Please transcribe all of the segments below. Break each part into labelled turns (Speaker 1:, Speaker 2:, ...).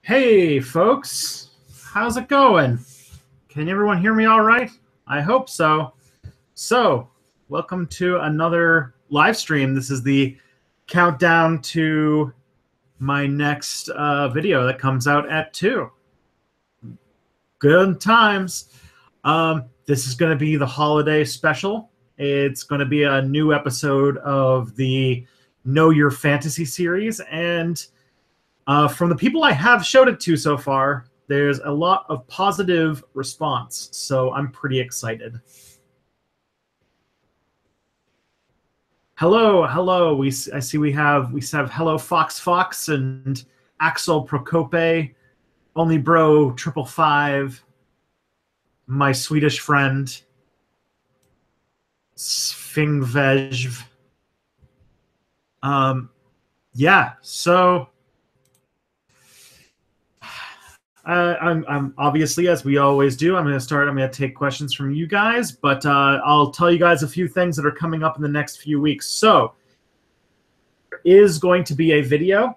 Speaker 1: Hey, folks. How's it going? Can everyone hear me all right? I hope so. So, welcome to another live stream. This is the countdown to my next video that comes out at 2. Good times. This is going to be the holiday special. It's going to be a new episode of the Know Your Fantasy series, and from the people I have showed it to so far, there's a lot of positive response, so I'm pretty excited. Hello. I see we have Hello Fox and Axel Procope, Only Bro 555, my Swedish friend Svingvejv. Yeah, so I'm obviously, as we always do, I'm going to take questions from you guys, but I'll tell you guys a few things that are coming up in the next few weeks. So there is going to be a video,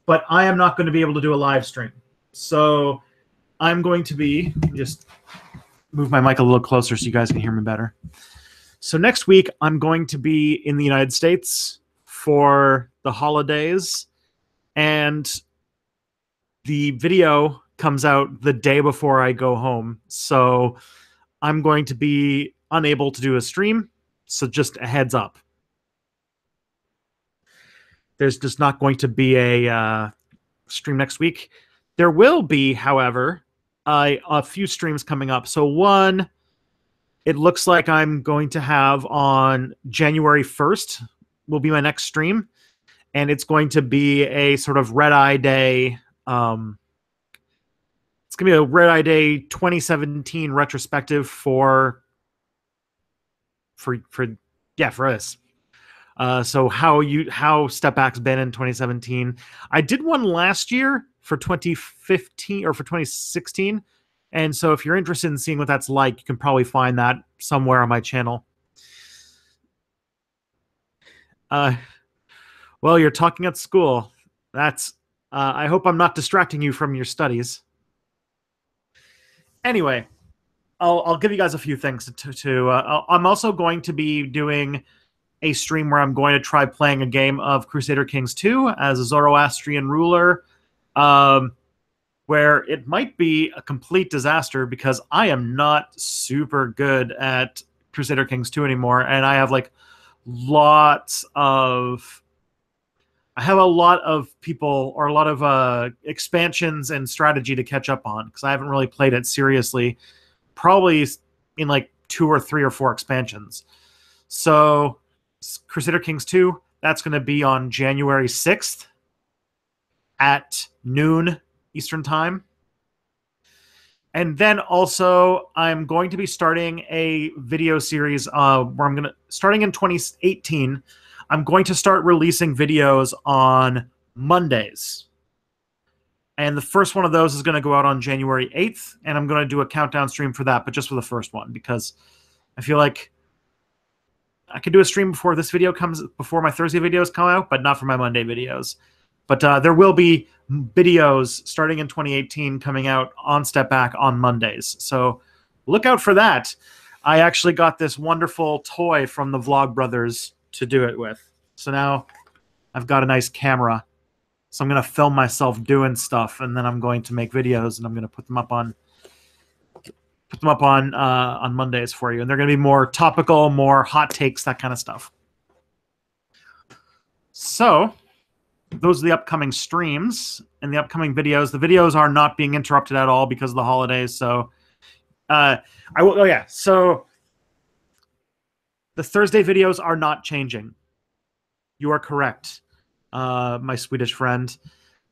Speaker 1: but I am not going to be able to do a live stream. So I'm going to be, just move my mic a little closer so you guys can hear me better. So next week, I'm going to be in the United States for the holidays, and the video comes out the day before I go home, so I'm going to be unable to do a stream, so just a heads up. There's just not going to be a stream next week. There will be, however, a few streams coming up. So one, it looks like I'm going to have on January 1st will be my next stream, and it's going to be a sort of Red Eye Day. It's going to be a Red Eye Day 2017 retrospective for us. So how Step Back's been in 2017. I did one last year for 2015 or for 2016. And so if you're interested in seeing what that's like, you can probably find that somewhere on my channel. Well, you're talking at school. That's I hope I'm not distracting you from your studies. Anyway, I'll give you guys a few things I'm also going to be doing a stream where I'm going to try playing a game of Crusader Kings 2 as a Zoroastrian ruler, where it might be a complete disaster because I am not super good at Crusader Kings 2 anymore, and I have like I have a lot of people or a lot of expansions and strategy to catch up on because I haven't really played it seriously, probably in like 2 or 3 or 4 expansions. So Crusader Kings 2, that's going to be on January 6th at noon Eastern Time. And then also I'm going to be starting a video series where starting in 2018, I'm going to start releasing videos on Mondays. And the first one of those is going to go out on January 8th, and I'm going to do a countdown stream for that, but just for the first one, because I feel like I could do a stream before my Thursday videos come out, but not for my Monday videos. But there will be videos starting in 2018 coming out on Step Back on Mondays. So look out for that. I actually got this wonderful toy from the Vlog Brothers to do it with. So now I've got a nice camera. So I'm going to film myself doing stuff, and then I'm going to make videos, and I'm going to put them up on Mondays for you. And they're going to be more topical, more hot takes, that kind of stuff. So those are the upcoming streams and the upcoming videos. The videos are not being interrupted at all because of the holidays. So So the Thursday videos are not changing. You are correct, my Swedish friend.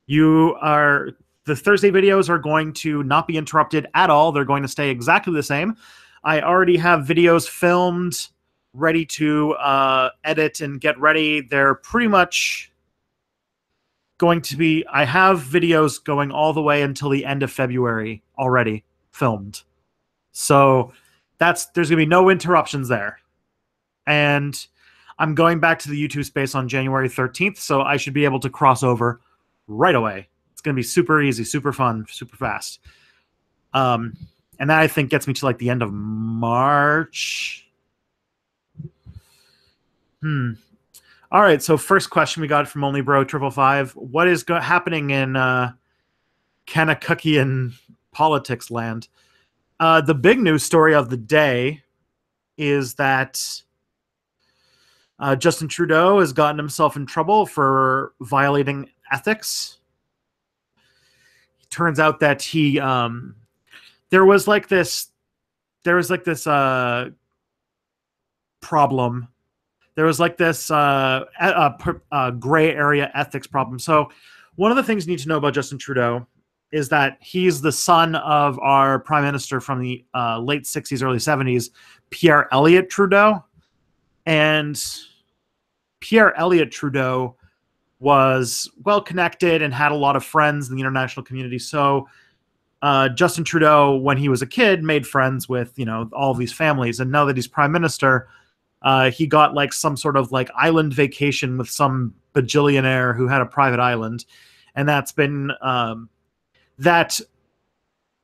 Speaker 1: The Thursday videos are going to not be interrupted at all. They're going to stay exactly the same. I already have videos filmed, ready to edit and get ready. They're pretty much going to be... I have videos going all the way until the end of February already filmed. So there's going to be no interruptions there. And I'm going back to the YouTube space on January 13th, so I should be able to cross over right away. It's going to be super easy, super fun, super fast. And that, I think, gets me to like the end of March. All right, so first question we got from Only Bro 555. What is happening in Kanakukian politics land? The big news story of the day is that Justin Trudeau has gotten himself in trouble for violating ethics. It turns out that he there was this problem. There was like this gray area ethics problem. So one of the things you need to know about Justin Trudeau is that he's the son of our prime minister from the late 60s, early 70s, Pierre Elliott Trudeau. And Pierre Elliott Trudeau was well-connected and had a lot of friends in the international community. So Justin Trudeau, when he was a kid, made friends with, all these families. And now that he's prime minister, he got like some sort of like island vacation with some bajillionaire who had a private island. And that's been that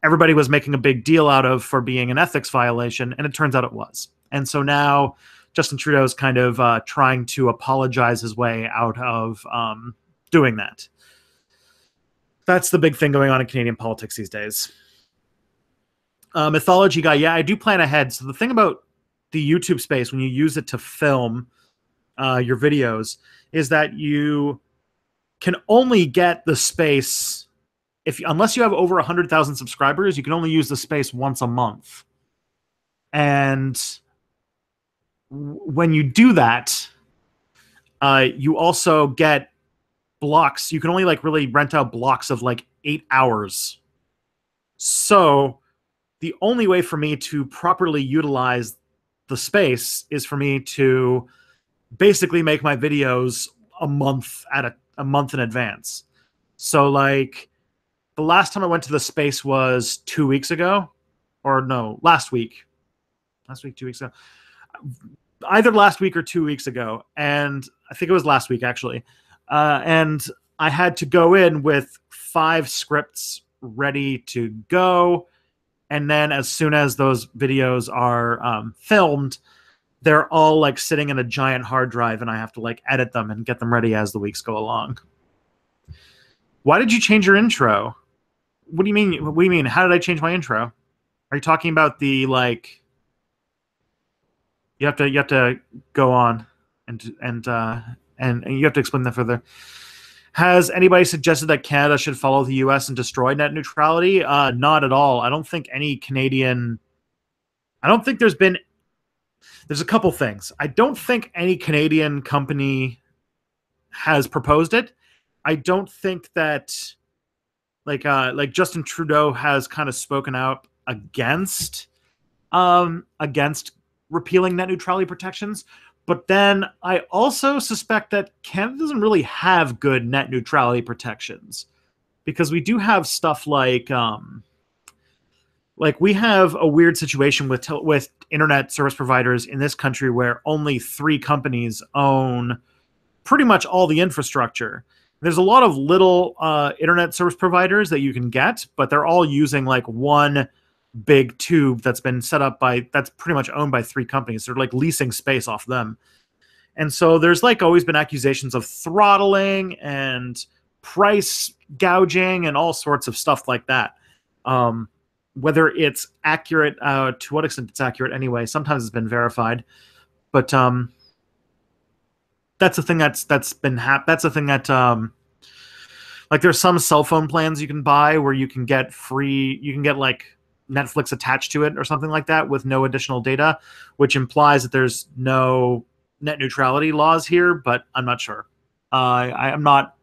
Speaker 1: everybody was making a big deal out of for being an ethics violation. And it turns out it was. And so now Justin Trudeau is kind of trying to apologize his way out of doing that. That's the big thing going on in Canadian politics these days. Mythology guy, yeah, I do plan ahead. So the thing about the YouTube space, when you use it to film your videos, is that you can only get the space unless you have over 100,000 subscribers. You can only use the space once a month, and when you do that, you also get blocks. You can only like really rent out blocks of like 8 hours. So the only way for me to properly utilize the space is for me to basically make my videos a month in advance. So like the last time I went to the space was 2 weeks ago, or no, last week, 2 weeks ago. Either last week or 2 weeks ago, and I think it was last week actually. And I had to go in with 5 scripts ready to go, and then as soon as those videos are filmed, they're all like sitting in a giant hard drive, and I have to like edit them and get them ready as the weeks go along. Why did you change your intro? What do you mean? What do you mean? How did I change my intro? Are you talking about the like? You have to go on and you have to explain that further. Has anybody suggested that Canada should follow the US and destroy net neutrality? Not at all. I don't think any Canadian. I don't think there's a couple things. I don't think any Canadian company has proposed it. I don't think that like Justin Trudeau has kind of spoken out against repealing net neutrality protections. But then I also suspect that Canada doesn't really have good net neutrality protections, because we do have stuff like we have a weird situation with internet service providers in this country where only 3 companies own pretty much all the infrastructure. There's a lot of little internet service providers that you can get, but they're all using like one big tube that's been set up that's pretty much owned by 3 companies. They're like leasing space off them. And so there's like always been accusations of throttling and price gouging and all sorts of stuff like that. Whether it's accurate, to what extent it's accurate anyway, sometimes it's been verified. But that's the thing that's been that's the thing that like there's some cell phone plans you can buy where you can get like Netflix attached to it or something like that with no additional data, which implies that there's no net neutrality laws here, but I'm not sure. I am not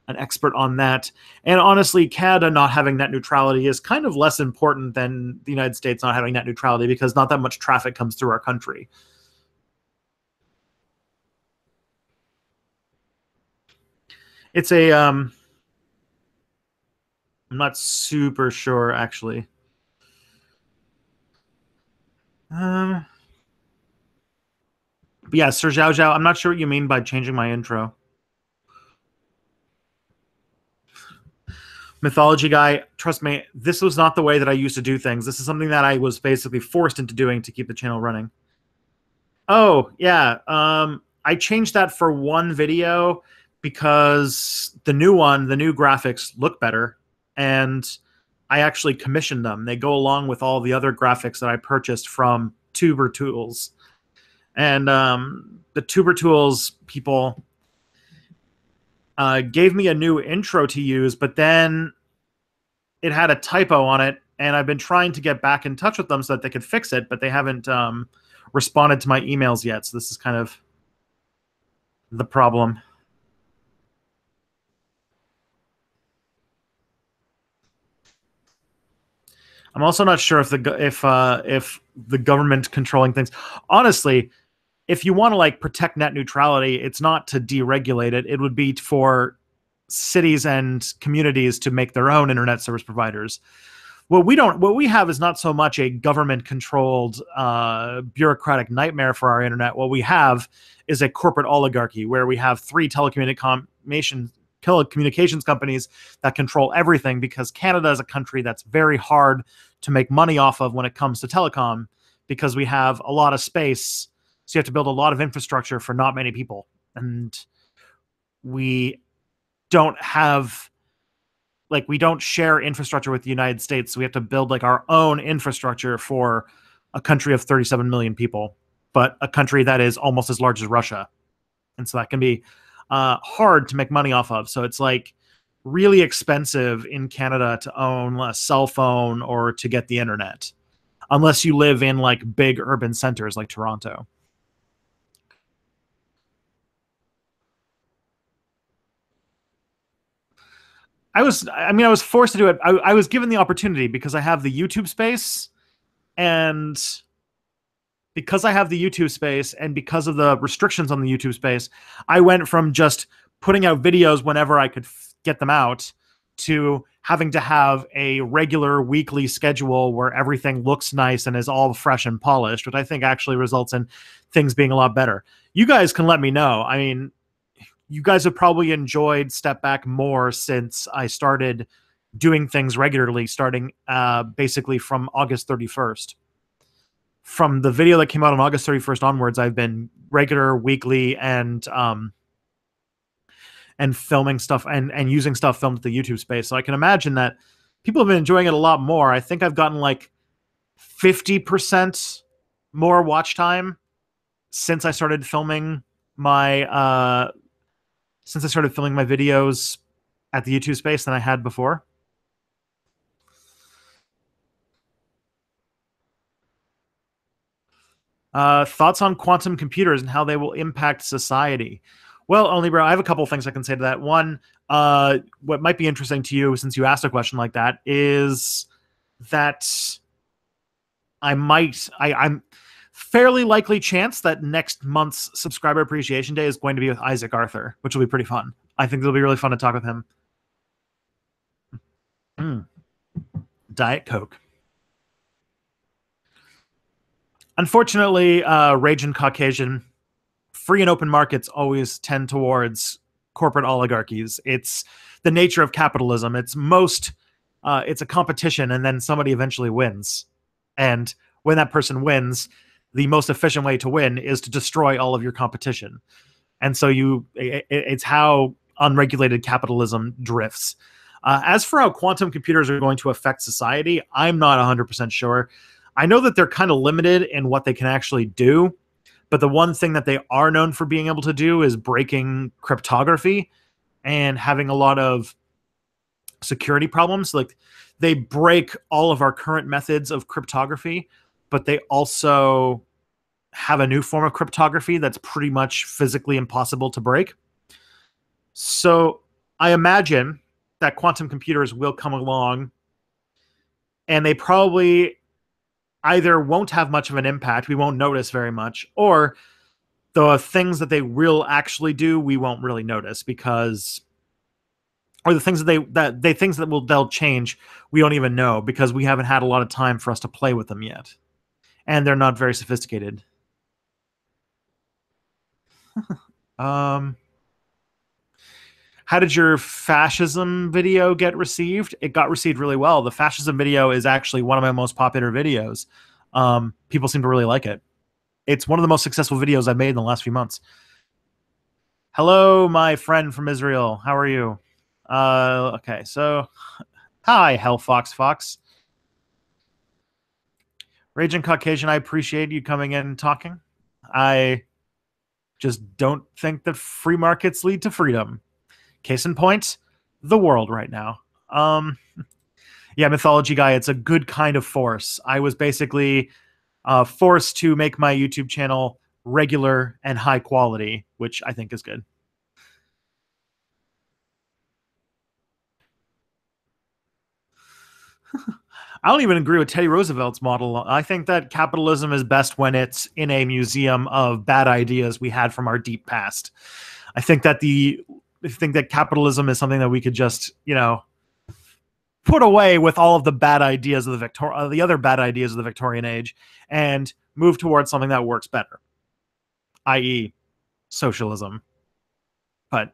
Speaker 1: an expert on that. And honestly, Canada not having net neutrality is kind of less important than the United States not having net neutrality, because not that much traffic comes through our country. It's I'm not super sure actually. But yeah, Sir Zhao Zhao, I'm not sure what you mean by changing my intro. Mythology guy, trust me, this was not the way that I used to do things. This is something that I was basically forced into doing to keep the channel running. Oh, yeah. I changed that for one video because the new one, the new graphics look better, and I actually commissioned them. They go along with all the other graphics that I purchased from Tuber Tools. And the Tuber Tools people gave me a new intro to use, but then it had a typo on it, and I've been trying to get back in touch with them so that they could fix it, but they haven't responded to my emails yet. So this is kind of the problem. I'm also not sure if the government controlling things. Honestly, if you want to like protect net neutrality, it's not to deregulate it. It would be for cities and communities to make their own internet service providers. What we have is not so much a government controlled bureaucratic nightmare for our internet. What we have is a corporate oligarchy where we have three telecommunications companies that control everything, because Canada is a country that's very hard to make money off of when it comes to telecom, because we have a lot of space, so you have to build a lot of infrastructure for not many people, and we don't have we don't share infrastructure with the United States, so we have to build like our own infrastructure for a country of 37 million people, but a country that is almost as large as Russia. And so that can be hard to make money off of. So it's like really expensive in Canada to own a cell phone or to get the internet, unless you live in like big urban centers like Toronto. I was forced to do it. I was given the opportunity because I have the YouTube space, and because I have the YouTube space and because of the restrictions on the YouTube space, I went from just putting out videos whenever I could get them out to having to have a regular weekly schedule where everything looks nice and is all fresh and polished, which I think actually results in things being a lot better. You guys can let me know. I mean, you guys have probably enjoyed Step Back more since I started doing things regularly, starting basically from August 31st. From the video that came out on August 31st onwards, I've been regular, weekly, and filming stuff and using stuff filmed at the YouTube space. So I can imagine that people have been enjoying it a lot more. I think I've gotten like 50% more watch time since I started filming my videos at the YouTube space than I had before. Thoughts on quantum computers and how they will impact society? Well, only bro, I have a couple of things I can say to that. One, what might be interesting to you, since you asked a question like that, is that I'm fairly likely chance that next month's subscriber appreciation day is going to be with Isaac Arthur, which will be pretty fun. I think it'll be really fun to talk with him. Diet Coke. Unfortunately, Raging Caucasian, free and open markets always tend towards corporate oligarchies. It's the nature of capitalism. It's a competition, and then somebody eventually wins. And when that person wins, the most efficient way to win is to destroy all of your competition. And so it's how unregulated capitalism drifts. As for how quantum computers are going to affect society, I'm not 100% sure. I know that they're kind of limited in what they can actually do, but the one thing that they are known for being able to do is breaking cryptography and having a lot of security problems. Like, they break all of our current methods of cryptography, but they also have a new form of cryptography that's pretty much physically impossible to break. So I imagine that quantum computers will come along, and they probably either won't have much of an impact, we won't notice very much, or the things that they will actually do, we won't really notice, because, or the things that they'll change, we don't even know, because we haven't had a lot of time for us to play with them yet, and they're not very sophisticated. How did your fascism video get received? It got received really well. The fascism video is actually one of my most popular videos. People seem to really like it. It's one of the most successful videos I've made in the last few months. Hello, my friend from Israel. How are you? Okay, so hi, Hell Fox Fox. Raging Caucasian, I appreciate you coming in and talking. I just don't think that free markets lead to freedom. Case in point, the world right now. Yeah, mythology guy, it's a good kind of force. I was basically forced to make my YouTube channel regular and high quality, which I think is good. I don't even agree with Teddy Roosevelt's model. I think that capitalism is best when it's in a museum of bad ideas we had from our deep past. I think that capitalism is something that we could just, put away with all of the bad ideas of the other bad ideas of the Victorian age, and move towards something that works better, i.e., socialism. But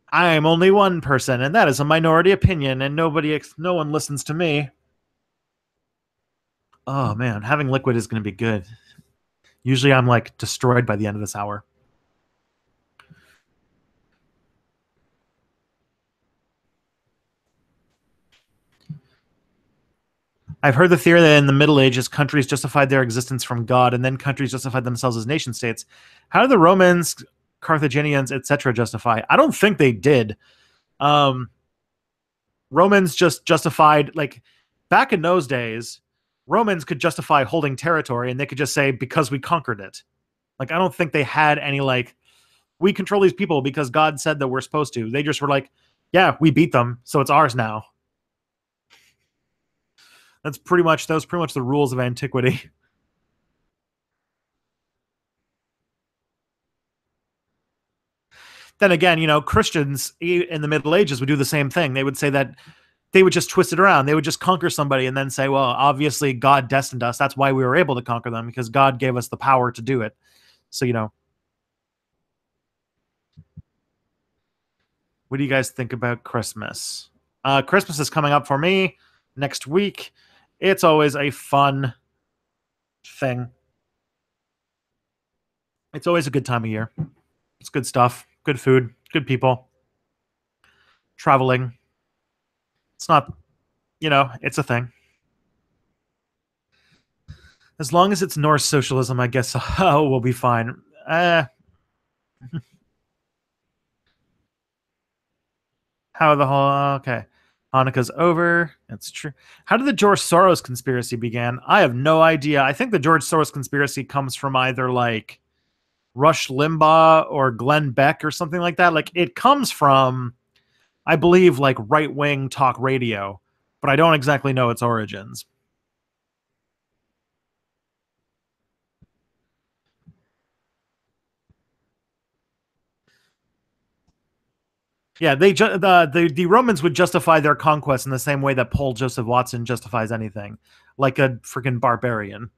Speaker 1: I am only one person, and that is a minority opinion, and no one listens to me. Oh man, having liquid is going to be good. Usually I'm like destroyed by the end of this hour. I've heard the theory that in the Middle Ages, countries justified their existence from God, and then countries justified themselves as nation states. How did the Romans, Carthaginians, etc. justify? I don't think they did. Romans just justified, like, back in those days, Romans could justify holding territory, and they could just say, because we conquered it. Like, I don't think they had any, like, we control these people because God said that we're supposed to. They just were like, yeah, we beat them, so it's ours now. That was pretty much the rules of antiquity. Then again, Christians in the Middle Ages would do the same thing. They would say that they would just twist it around. They would just conquer somebody and then say, well, obviously God destined us. That's why we were able to conquer them, because God gave us the power to do it. So, what do you guys think about Christmas? Christmas is coming up for me next week. It's always a fun thing. It's always a good time of year. It's good stuff, good food, good people, traveling. It's not, it's a thing. As long as it's Norse socialism, I guess we'll be fine. How the whole okay. Hanukkah's over. That's true. How did the George Soros conspiracy begin? I have no idea. I think the George Soros conspiracy comes from either like Rush Limbaugh or Glenn Beck or something like that. Like, it comes from, I believe, like right-wing talk radio, but I don't exactly know its origins. Yeah, the Romans would justify their conquest in the same way that Paul Joseph Watson justifies anything, like a freaking barbarian.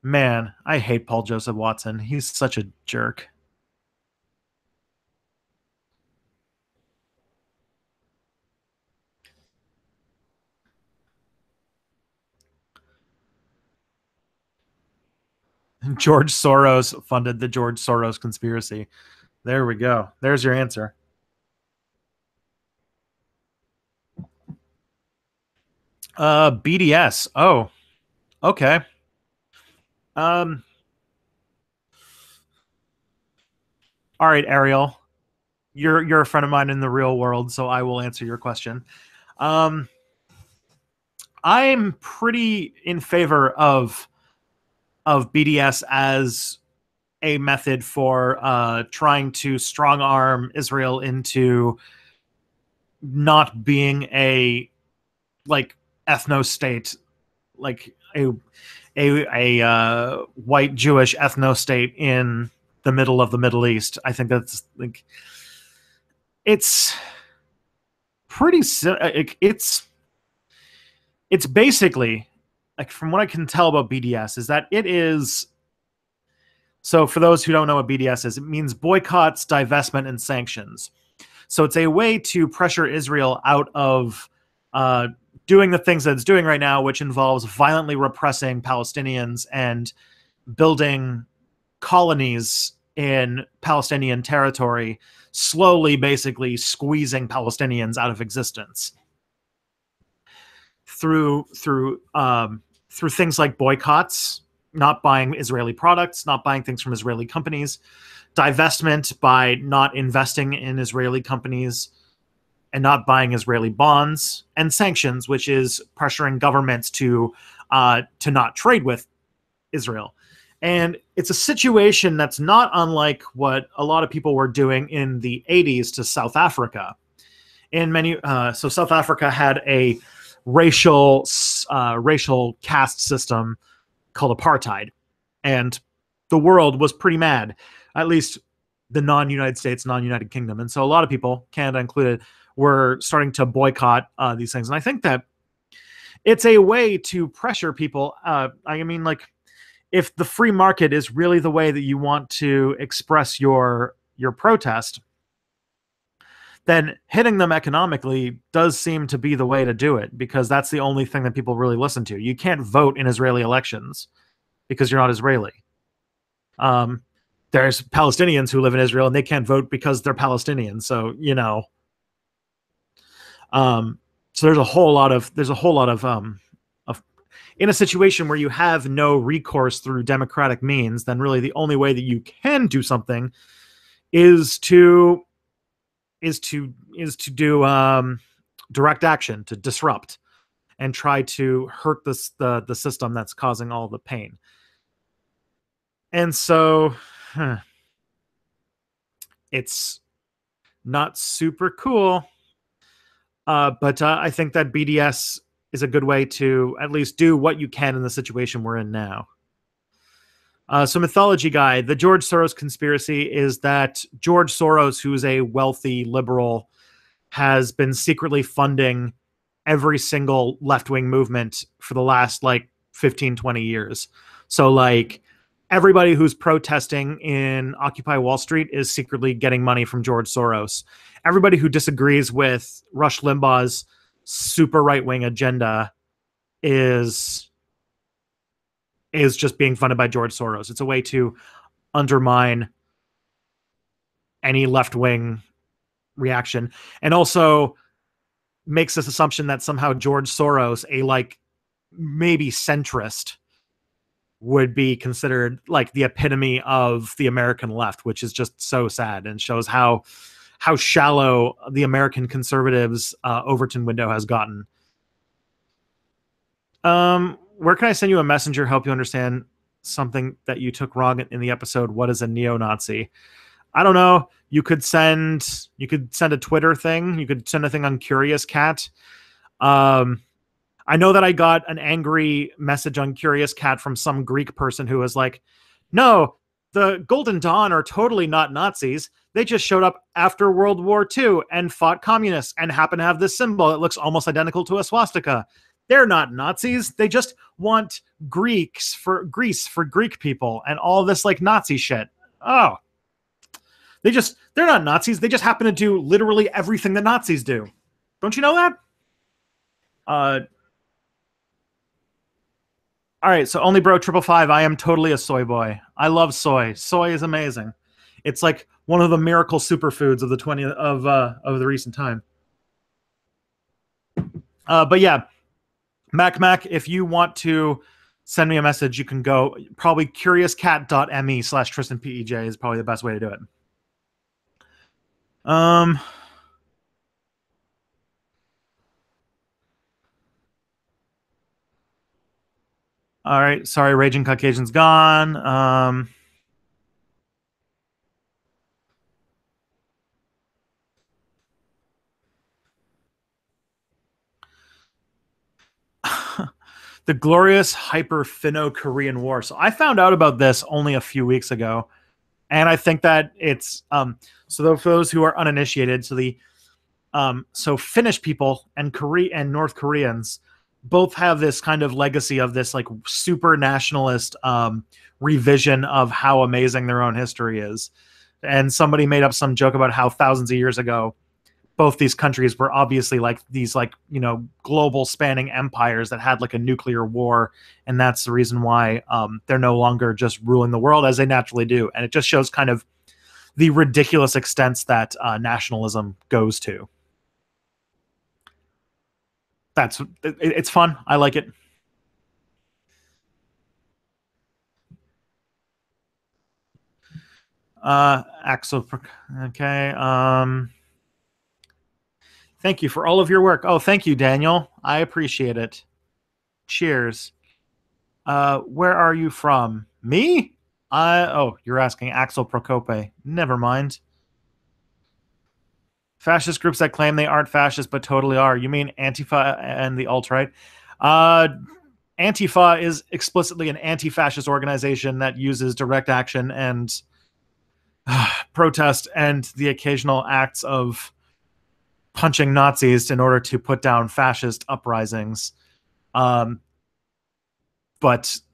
Speaker 1: Man, I hate Paul Joseph Watson. He's such a jerk. George Soros funded the George Soros conspiracy. There we go. There's your answer. BDS. Oh, okay. All right, Ariel. You're a friend of mine in the real world, so I will answer your question. I'm pretty in favor of BDS as a method for trying to strong arm Israel into not being a like ethno state, like a white Jewish ethno state in the middle of the Middle East. I think that's like it's pretty. It's basically, like, from what I can tell about BDS, is that it is So for those who don't know what BDS is, it means boycotts, divestment, and sanctions. So it's a way to pressure Israel out of doing the things that it's doing right now, which involves violently repressing Palestinians and building colonies in Palestinian territory, slowly basically squeezing Palestinians out of existence through things like boycotts, not buying Israeli products, not buying things from Israeli companies, divestment by not investing in Israeli companies and not buying Israeli bonds, and sanctions, which is pressuring governments to not trade with Israel. And it's a situation that's not unlike what a lot of people were doing in the 80s to South Africa. So South Africa had a racial caste system called apartheid, and the world was pretty mad, at least the non-United States, non-United Kingdom. And so a lot of people, Canada included, were starting to boycott these things. And I think that it's a way to pressure people. I mean, like, if the free market is really the way that you want to express your protest, then hitting them economically does seem to be the way to do it, because that's the only thing that people really listen to. You can't vote in Israeli elections because you're not Israeli. There's Palestinians who live in Israel and they can't vote because they're Palestinian. So, you know, so there's a whole lot of in a situation where you have no recourse through democratic means, then really the only way that you can do something is to do direct action, to disrupt and try to hurt the system that's causing all the pain. And so it's not super cool, but I think that BDS is a good way to at least do what you can in the situation we're in now. So mythology guy, the George Soros conspiracy is that George Soros, who is a wealthy liberal, has been secretly funding every single left-wing movement for the last 15, 20 years. So everybody who's protesting in Occupy Wall Street is secretly getting money from George Soros. Everybody who disagrees with Rush Limbaugh's super right-wing agenda is just being funded by George Soros. It's a way to undermine any left-wing reaction, and also makes this assumption that somehow George Soros, a maybe centrist, would be considered the epitome of the American left, which is just so sad and shows how shallow the American conservatives Overton window has gotten. Where can I send you a messenger, help you understand something that you took wrong in the episode? What is a neo-Nazi? I don't know. You could send a Twitter thing. You could send a thing on Curious Cat. I know that I got an angry message on Curious Cat from some Greek person who was like, no, the Golden Dawn are totally not Nazis. They just showed up after World War II and fought communists and happen to have this symbol that looks almost identical to a swastika. They're not Nazis. They just want Greece for Greek people and all this Nazi shit. Oh, they're not Nazis. They just happen to do literally everything that Nazis do. Don't you know that? All right, so only bro 555. I am totally a soy boy. I love soy. Soy is amazing. It's one of the miracle superfoods of the recent time. But yeah, Mac, if you want to send me a message, you can go probably curiouscat.me/TristanPEJ is probably the best way to do it. All right, sorry, Raging Caucasian's gone. The glorious Hyper-Finno-Korean War. So I found out about this only a few weeks ago, and I think that it's so for those who are uninitiated, so Finnish people and North Koreans both have this kind of legacy of this like super nationalist revision of how amazing their own history is. And somebody made up some joke about how thousands of years ago both these countries were obviously like these like, you know, global spanning empires that had like a nuclear war, and that's the reason why they're no longer just ruling the world as they naturally do. And it just shows kind of the ridiculous extents that nationalism goes to. It's fun. I like it. Axel, okay. Thank you for all of your work. Oh, thank you, Daniel. I appreciate it. Cheers. Where are you from? Me? Oh, you're asking Axel Procope. Never mind. Fascist groups that claim they aren't fascist but totally are. You mean Antifa and the alt-right? Uh, Antifa is explicitly an anti-fascist organization that uses direct action and protest and the occasional acts of punching Nazis in order to put down fascist uprisings. But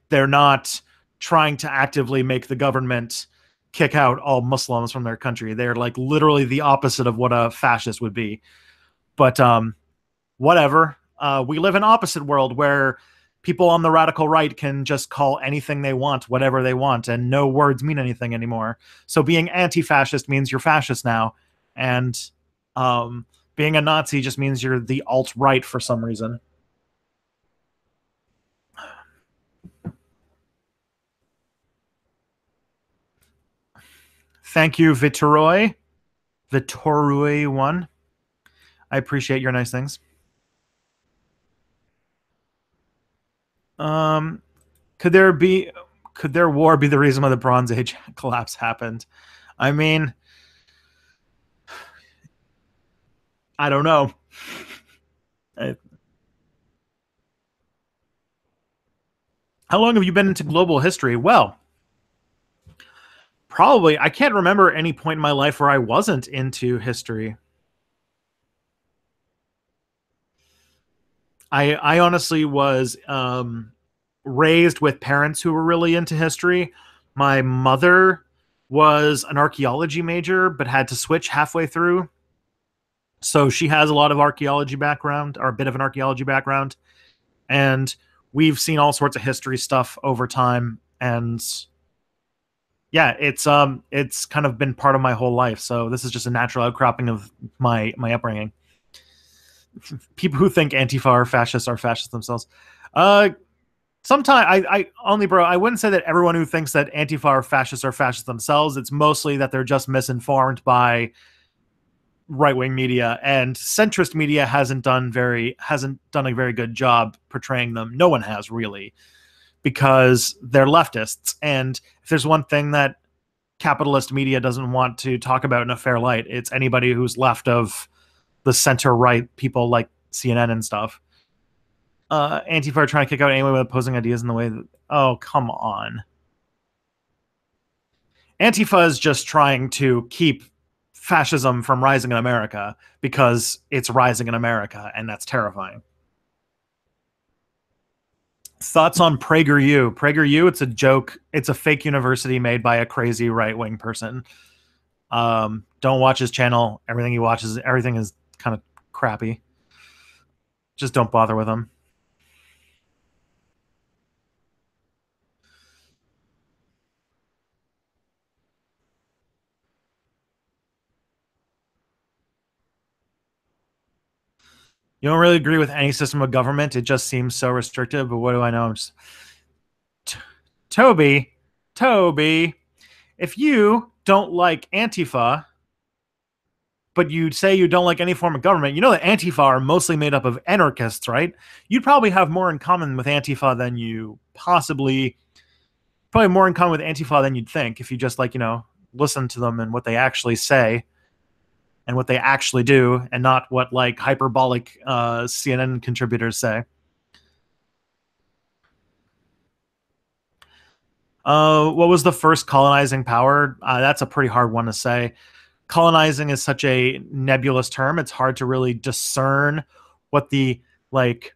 Speaker 1: they're not trying to actively make the government kick out all Muslims from their country. They're like literally the opposite of what a fascist would be. But whatever. We live in an opposite world where people on the radical right can just call anything they want, whatever they want, and no words mean anything anymore. So being anti-fascist means you're fascist now. And being a Nazi just means you're the alt-right for some reason. Thank you, Vitoroy. Vitoroy1. I appreciate your nice things. Could their war be the reason why the Bronze Age collapse happened? I mean, I don't know. How long have you been into global history? Well, probably. I can't remember any point in my life where I wasn't into history. I honestly was raised with parents who were really into history. My mother was an archaeology major, but had to switch halfway through. So she has a lot of archaeology background, or a bit of an archaeology background. And we've seen all sorts of history stuff over time. And yeah, it's kind of been part of my whole life. So this is just a natural outcropping of my upbringing. People who think Antifa are fascists themselves. Sometimes I only, bro, I wouldn't say that everyone who thinks that Antifa are fascists themselves. It's mostly that they're just misinformed by right-wing media, and centrist media hasn't done a very good job portraying them. No one has, really, because they're leftists. And if there's one thing that capitalist media doesn't want to talk about in a fair light, it's anybody who's left of the center-right people like CNN and stuff. Antifa are trying to kick out anyone with opposing ideas in the way that... Oh, come on. Antifa is just trying to keep fascism from rising in America because it's rising in America, and that's terrifying. Thoughts on PragerU? PragerU, it's a joke. It's a fake university made by a crazy right-wing person. Don't watch his channel. Everything he watches, everything is kind of crappy. Just don't bother with him. You don't really agree with any system of government. It just seems so restrictive, but what do I know? I'm just... Toby, if you don't like Antifa, but you say you don't like any form of government, you know that Antifa are mostly made up of anarchists, right? You'd probably have more in common with Antifa than you probably more in common with Antifa than you'd think if you just, like, you know, listen to them and what they actually say and what they actually do, and not what, like, hyperbolic CNN contributors say. What was the first colonizing power? That's a pretty hard one to say. Colonizing is such a nebulous term. It's hard to really discern what the, like,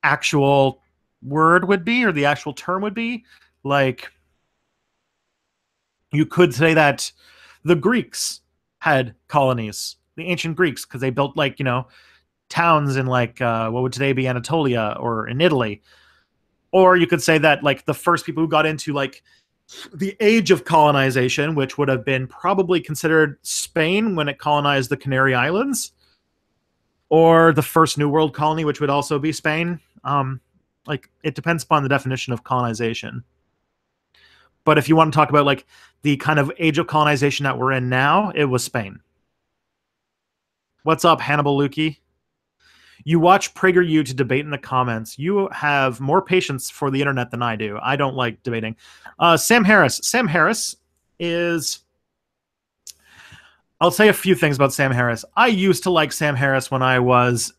Speaker 1: actual word would be, or the actual term would be. Like, you could say that the Greeks had colonies, the ancient Greeks, because they built, like, towns in, like, what would today be Anatolia or in Italy. Or you could say that, like, the first people who got into, like, the age of colonization, which would have been probably considered Spain when it colonized the Canary Islands, or the first New World colony, which would also be Spain. Like, it depends upon the definition of colonization. But if you want to talk about, like, the kind of age of colonization that we're in now, it was Spain. What's up, Hannibal Lukey? You watch PragerU to debate in the comments. You have more patience for the internet than I do. I don't like debating. Sam Harris. Sam Harris is... I'll say a few things about Sam Harris. I used to like Sam Harris when I was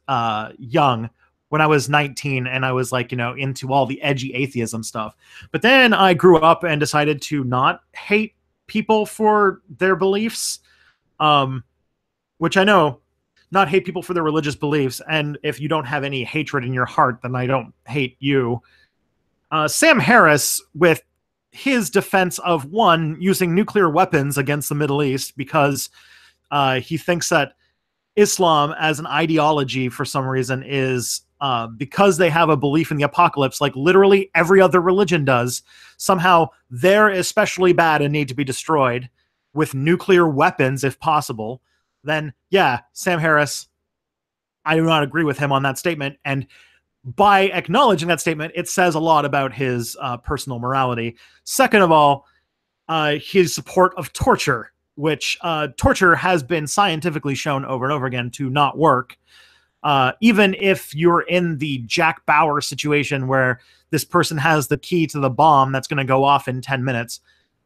Speaker 1: young, when I was 19, and I was, like, into all the edgy atheism stuff. But then I grew up and decided to not hate people for their beliefs, which I know, not hate people for their religious beliefs. And if you don't have any hatred in your heart, then I don't hate you. Sam Harris, with his defense of, one, using nuclear weapons against the Middle East because he thinks that Islam as an ideology, for some reason, is because they have a belief in the apocalypse, like literally every other religion does, somehow they're especially bad and need to be destroyed with nuclear weapons if possible. Then, yeah, Sam Harris, I do not agree with him on that statement. And by acknowledging that statement, it says a lot about his personal morality. Second of all, his support of torture, which torture has been scientifically shown over and over again to not work. Even if you're in the Jack Bauer situation where this person has the key to the bomb that's going to go off in 10 minutes,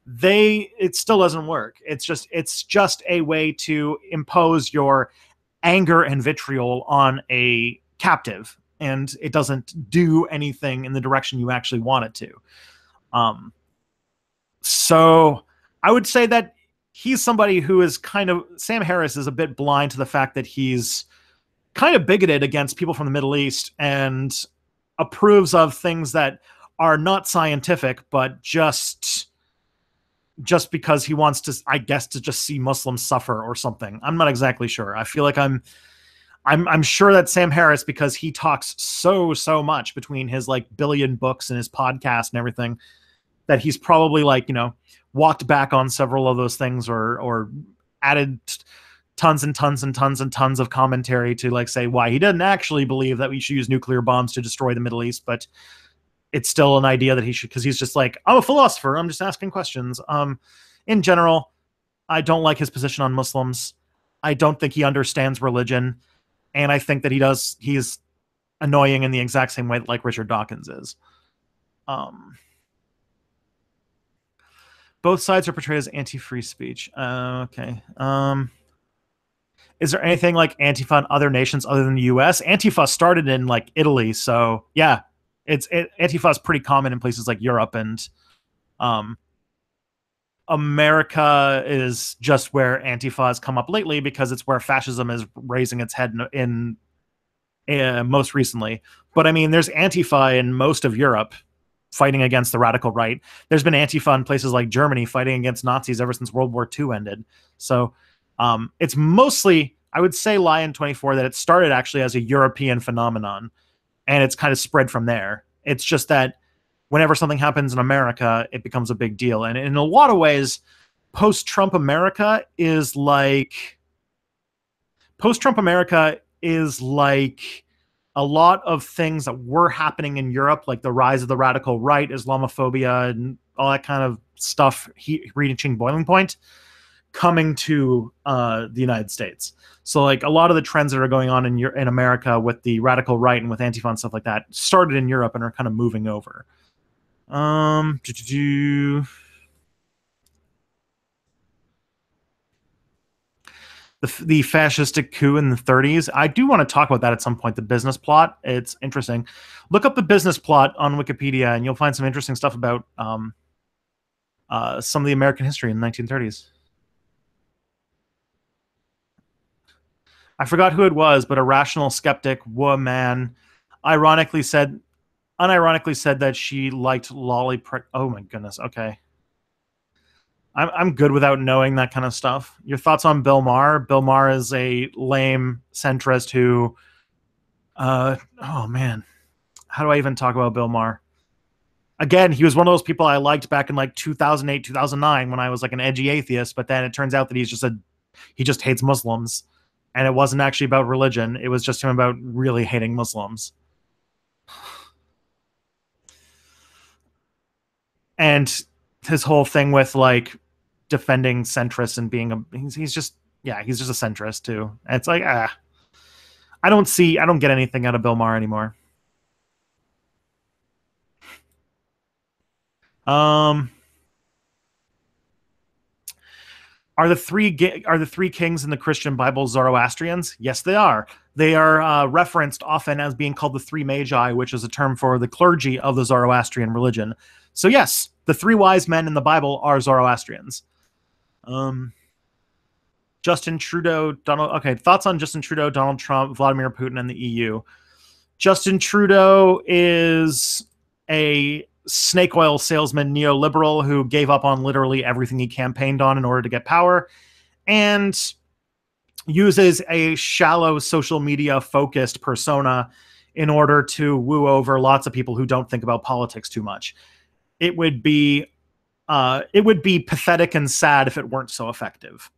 Speaker 1: it still doesn't work. It's just a way to impose your anger and vitriol on a captive, and it doesn't do anything in the direction you actually want it to. So I would say that he's somebody who is Sam Harris is a bit blind to the fact that he's kind of bigoted against people from the Middle East and approves of things that are not scientific, but just because he wants to, I guess, to just see Muslims suffer or something. I'm not exactly sure. I feel like I'm sure that Sam Harris, because he talks so much between his, like, billion books and his podcast and everything, that he's probably, like, walked back on several of those things or added tons and tons and tons and tons of commentary to, like, say why he doesn't actually believe that we should use nuclear bombs to destroy the Middle East, but it's still an idea that he should, because he's just like, I'm a philosopher, I'm just asking questions. In general, I don't like his position on Muslims. I don't think he understands religion, and I think that he's annoying in the exact same way that, like, Richard Dawkins is. Both sides are portrayed as anti-free speech. Okay. Is there anything like Antifa in other nations other than the U.S.? Antifa started in, like, Italy, so yeah, Antifa is pretty common in places like Europe, and America is just where Antifa has come up lately because it's where fascism is raising its head in most recently. But I mean, there's Antifa in most of Europe fighting against the radical right. There's been Antifa in places like Germany fighting against Nazis ever since World War II ended. So it's mostly, I would say, Lion 24, that it started actually as a European phenomenon, and it's kind of spread from there. It's just that whenever something happens in America, it becomes a big deal. And in a lot of ways, post-Trump America is like a lot of things that were happening in Europe, like the rise of the radical right, Islamophobia, and all that kind of stuff reaching boiling point, coming to the United States. So, like, a lot of the trends that are going on in America with the radical right and with Antifa and stuff like that started in Europe and are kind of moving over. The fascistic coup in the 30s. I do want to talk about that at some point. The business plot. It's interesting. Look up the business plot on Wikipedia, and you'll find some interesting stuff about some of the American history in the 1930s. I forgot who it was, but a rational skeptic woman. unironically said that she liked lolly. Oh my goodness. Okay. I'm good without knowing that kind of stuff. Your thoughts on Bill Maher? Bill Maher is a lame centrist who, oh man, how do I even talk about Bill Maher? Again, he was one of those people I liked back in like 2008, 2009 when I was like an edgy atheist, but then it turns out that he just hates Muslims. And it wasn't actually about religion. It was just him about really hating Muslims. And his whole thing with like defending centrists and being he's just a centrist too. And it's like, I don't get anything out of Bill Maher anymore. Are the three kings in the Christian Bible Zoroastrians? Yes, they are. They are referenced often as being called the three magi, which is a term for the clergy of the Zoroastrian religion. So yes, the three wise men in the Bible are Zoroastrians. Justin Trudeau, thoughts on Justin Trudeau, Donald Trump, Vladimir Putin, and the EU. Justin Trudeau is a snake oil salesman neoliberal who gave up on literally everything he campaigned on in order to get power, and uses a shallow social media focused persona in order to woo over lots of people who don't think about politics too much. It would be pathetic and sad if it weren't so effective.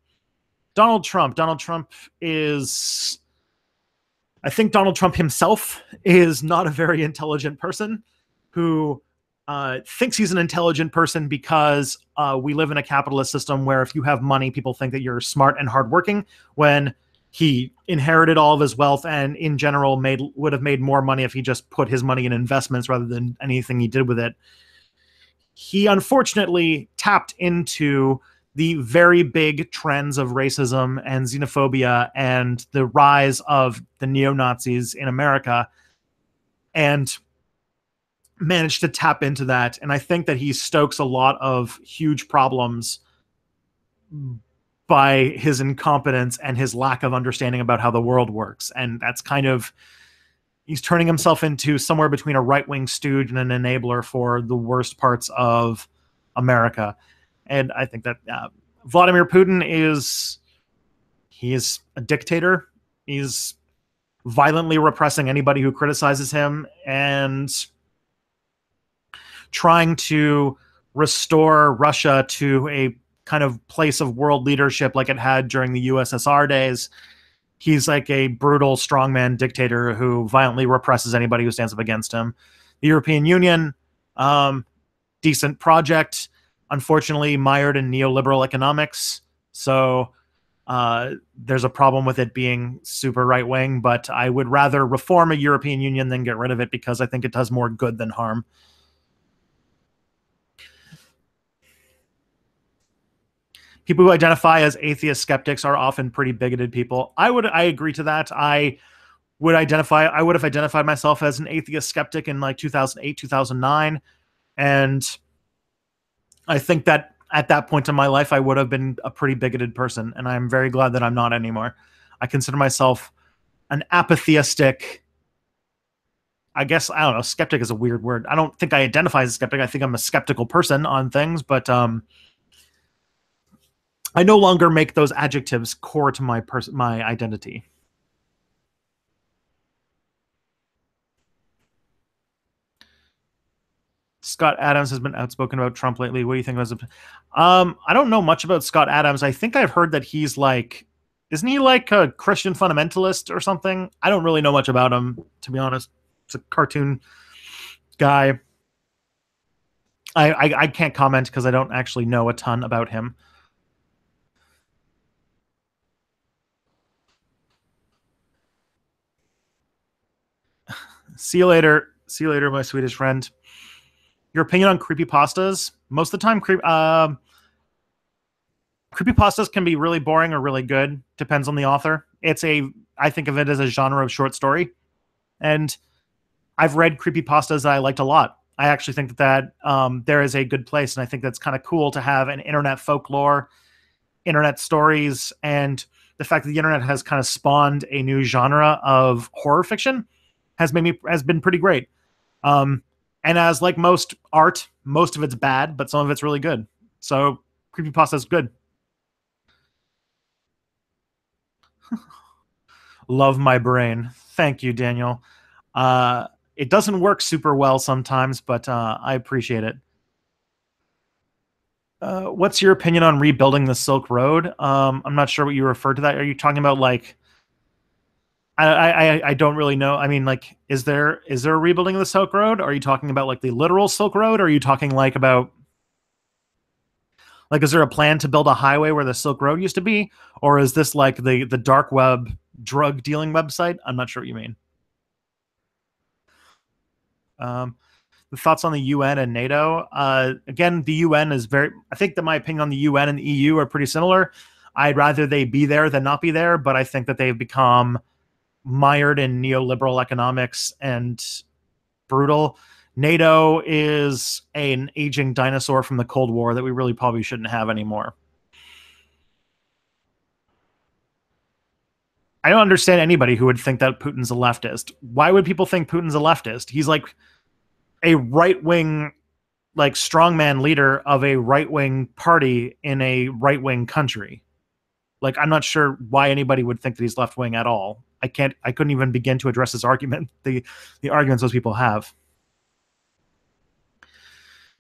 Speaker 1: Donald Trump is, I think Donald Trump himself is not a very intelligent person who thinks he's an intelligent person because we live in a capitalist system where if you have money, people think that you're smart and hardworking, when he inherited all of his wealth and in general would have made more money if he just put his money in investments rather than anything he did with it. He unfortunately tapped into the very big trends of racism and xenophobia and the rise of the neo-Nazis in America and managed to tap into that. And I think that he stokes a lot of huge problems by his incompetence and his lack of understanding about how the world works. And that's kind of, he's turning himself into somewhere between a right-wing stooge and an enabler for the worst parts of America. And I think that Vladimir Putin is a dictator. He's violently repressing anybody who criticizes him and trying to restore Russia to a kind of place of world leadership like it had during the USSR days. He's like a brutal strongman dictator who violently represses anybody who stands up against him. The European Union, decent project, unfortunately mired in neoliberal economics. So there's a problem with it being super right-wing, but I would rather reform a European Union than get rid of it because I think it does more good than harm. People who identify as atheist skeptics are often pretty bigoted people. I agree to that. I would have identified myself as an atheist skeptic in like 2008, 2009. And I think that at that point in my life, I would have been a pretty bigoted person. And I'm very glad that I'm not anymore. I consider myself an apatheistic, I guess, I don't know, skeptic is a weird word. I don't think I identify as a skeptic. I think I'm a skeptical person on things, but I no longer make those adjectives core to my identity. Scott Adams has been outspoken about Trump lately. What do you think about it? I don't know much about Scott Adams. I think I've heard that he's like, isn't he like a Christian fundamentalist or something? I don't really know much about him, to be honest. It's a cartoon guy. I can't comment because I don't actually know a ton about him. See you later. See you later, my Swedish friend. Your opinion on creepypastas? Most of the time, creepypastas can be really boring or really good. Depends on the author. I think of it as a genre of short story. And I've read creepypastas that I liked a lot. I actually think that there is a good place, and I think that's kind of cool to have an internet folklore, internet stories, and the fact that the internet has kind of spawned a new genre of horror fiction. has been pretty great. Um, and as like most art, most of it's bad, but some of it's really good. So creepypasta is good. Love my brain. Thank you, Daniel. Uh, it doesn't work super well sometimes, but I appreciate it. What's your opinion on rebuilding the Silk Road? I'm not sure what you refer to that. Are you talking about like I don't really know. I mean, like, is there a rebuilding of the Silk Road? Are you talking about like the literal Silk Road? Or are you talking like about like is there a plan to build a highway where the Silk Road used to be? Or is this like the dark web drug dealing website? I'm not sure what you mean. Um, the thoughts on the UN and NATO. Again, the UN is very. I think that my opinion on the UN and the EU are pretty similar. I'd rather they be there than not be there, but I think that they've become mired in neoliberal economics and brutal. NATO is an aging dinosaur from the Cold War that we really probably shouldn't have anymore. I don't understand anybody who would think that Putin's a leftist. Why would people think Putin's a leftist? He's like a right wing, like strongman leader of a right wing party in a right wing country. Like, I'm not sure why anybody would think that he's left wing at all. I couldn't even begin to address this argument, the arguments those people have.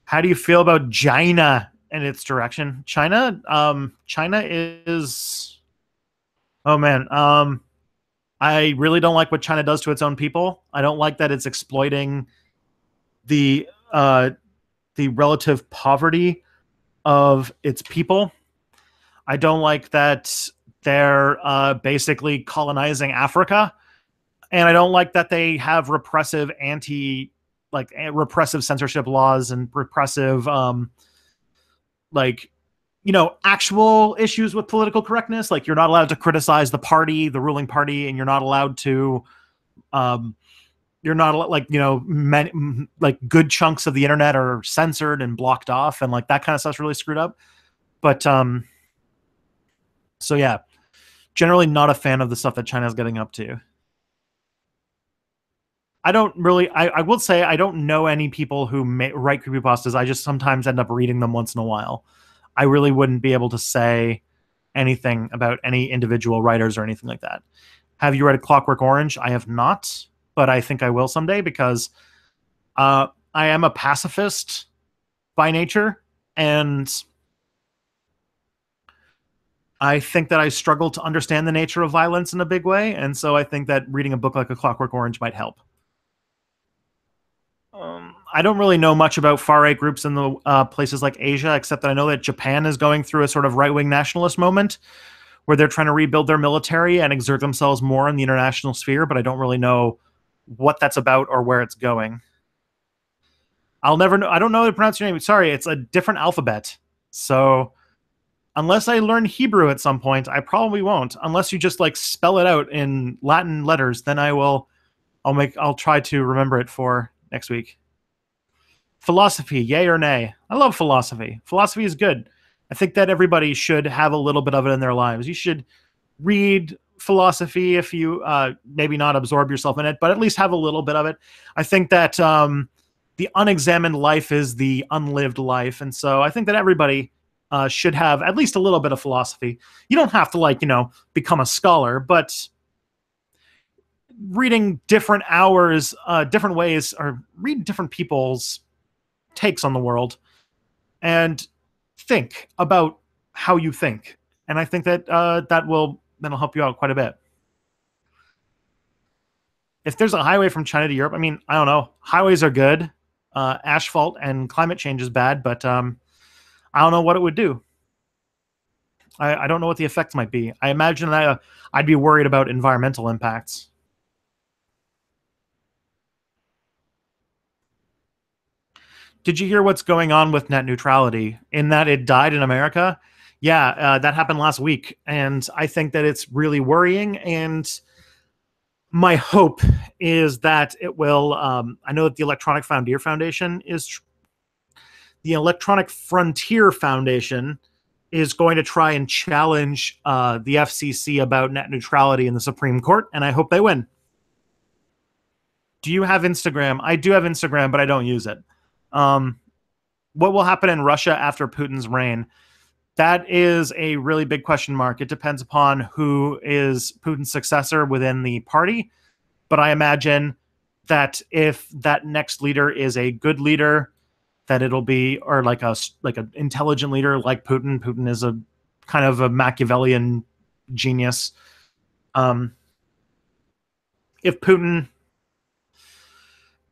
Speaker 1: How do you feel about China and its direction? China is, oh man, I really don't like what China does to its own people. I don't like that it's exploiting the uh, the relative poverty of its people. I don't like that they're basically colonizing Africa, and I don't like that they have repressive censorship laws and repressive like actual issues with political correctness. Like you're not allowed to criticize the ruling party, and you're not allowed to um, you're not like like good chunks of the internet are censored and blocked off, and like that kind of stuff's really screwed up. But so yeah, generally not a fan of the stuff that China's getting up to. I don't really. I will say I don't know any people who write creepypastas. I just sometimes end up reading them once in a while. I really wouldn't be able to say anything about any individual writers or anything like that. Have you read Clockwork Orange? I have not, but I think I will someday because I am a pacifist by nature, and I think that I struggle to understand the nature of violence in a big way, and so I think that reading a book like A Clockwork Orange might help. I don't really know much about far-right groups in the places like Asia, except that I know that Japan is going through a sort of right-wing nationalist moment where they're trying to rebuild their military and exert themselves more in the international sphere, but I don't really know what that's about or where it's going. I'll never know. I don't know how to pronounce your name. Sorry, it's a different alphabet. So unless I learn Hebrew at some point, I probably won't. Unless you just like spell it out in Latin letters, then I will. I'll try to remember it for next week. Philosophy, yay or nay? I love philosophy. Philosophy is good. I think that everybody should have a little bit of it in their lives. You should read philosophy if you maybe not absorb yourself in it, but at least have a little bit of it. I think that the unexamined life is the unlived life. And so I think that everybody should have at least a little bit of philosophy. You don't have to become a scholar, but reading different hours, different ways, or read different people's takes on the world and think about how you think. And I think that that'll help you out quite a bit. If there's a highway from China to Europe, I mean, I don't know. Highways are good. Asphalt and climate change is bad, but I don't know what it would do. I don't know what the effects might be. I imagine that I'd be worried about environmental impacts. Did you hear what's going on with net neutrality in that it died in America? Yeah, that happened last week. And I think that it's really worrying. And my hope is that it will. I know that the Electronic Frontier Foundation is going to try and challenge the FCC about net neutrality in the Supreme Court. And I hope they win. Do you have Instagram? I do have Instagram, but I don't use it. Um, what will happen in Russia after Putin's reign? That is a really big question mark. It depends upon who is Putin's successor within the party. But I imagine that if that next leader is a good leader, that it'll be, or like an intelligent leader like Putin. Putin is a kind of a Machiavellian genius. Um, if Putin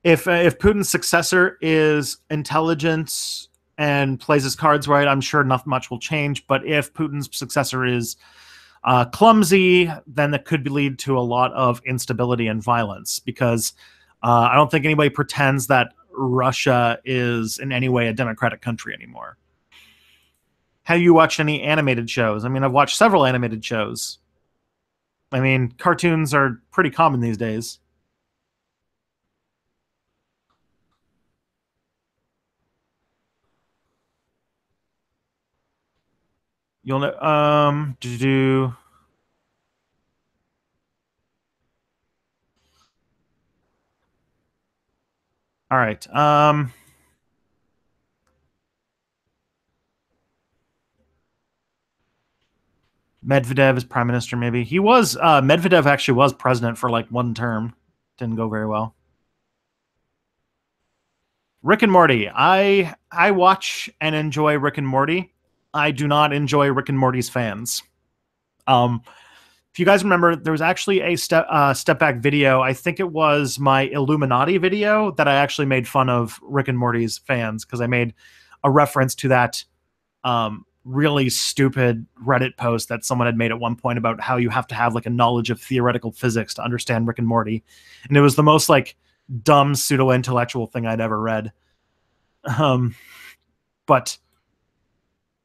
Speaker 1: if Putin's successor is intelligent and plays his cards right, I'm sure not much will change. But if Putin's successor is clumsy, then that could lead to a lot of instability and violence, because I don't think anybody pretends that Russia is in any way a democratic country anymore. Have you watched any animated shows? I mean, I've watched several animated shows. I mean, cartoons are pretty common these days. You'll know. Do all right. Medvedev is prime minister. Maybe he was. Medvedev actually was president for like one term. Didn't go very well. Rick and Morty. I watch and enjoy Rick and Morty. I do not enjoy Rick and Morty's fans. Um, if you guys remember, there was actually a step back video. I think it was my Illuminati video that I actually made fun of Rick and Morty's fans, because I made a reference to that really stupid Reddit post that someone had made at one point about how you have to have like a knowledge of theoretical physics to understand Rick and Morty, and it was the most like dumb pseudo intellectual thing I'd ever read. Um, but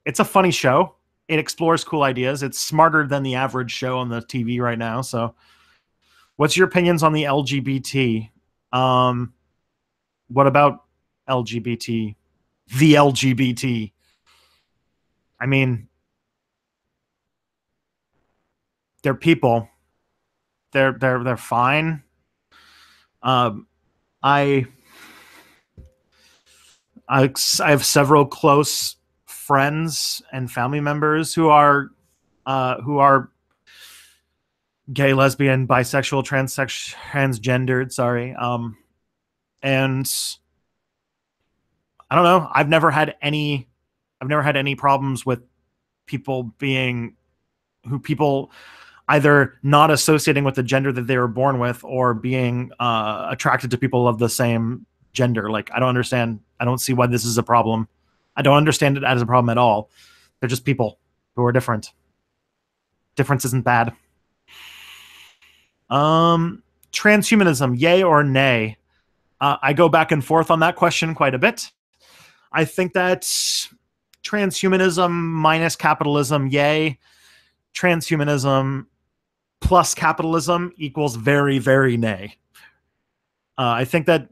Speaker 1: it's a funny show. It explores cool ideas. It's smarter than the average show on the TV right now. So, what's your opinions on the LGBT? Um, what about LGBT? The LGBT. I mean, they're people. They're fine. Um, I I have several close friends and family members who are gay, lesbian, bisexual, transgendered. Sorry, and I don't know. I've never had any problems with people being who people either not associating with the gender that they were born with, or being attracted to people of the same gender. Like, I don't understand. I don't see why this is a problem. I don't understand it as a problem at all. They're just people who are different. Difference isn't bad. Transhumanism, yay or nay? I go back and forth on that question quite a bit. I think that transhumanism minus capitalism, yay. Transhumanism plus capitalism equals very, very nay. I think that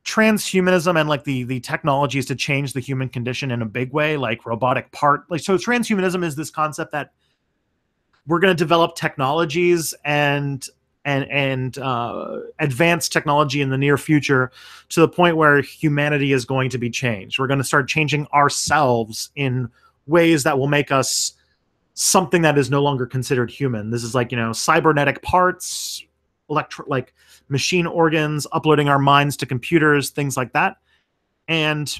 Speaker 1: transhumanism and like the technologies to change the human condition in a big way, like robotic part, like, so transhumanism is this concept that we're going to develop technologies and advanced technology in the near future to the point where humanity is going to be changed. We're going to start changing ourselves in ways that will make us something that is no longer considered human. This is like, cybernetic parts, like machine organs, uploading our minds to computers, things like that. And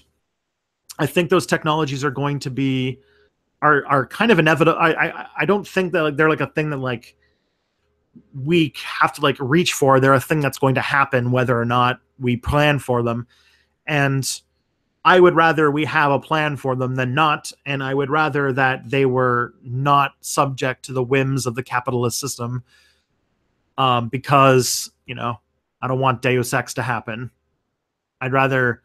Speaker 1: I think those technologies are going to be are kind of inevitable. I don't think that like they're like a thing that like we have to like reach for. They're a thing that's going to happen whether or not we plan for them. And I would rather we have a plan for them than not. And I would rather that they were not subject to the whims of the capitalist system, because, I don't want Deus Ex to happen. I'd rather,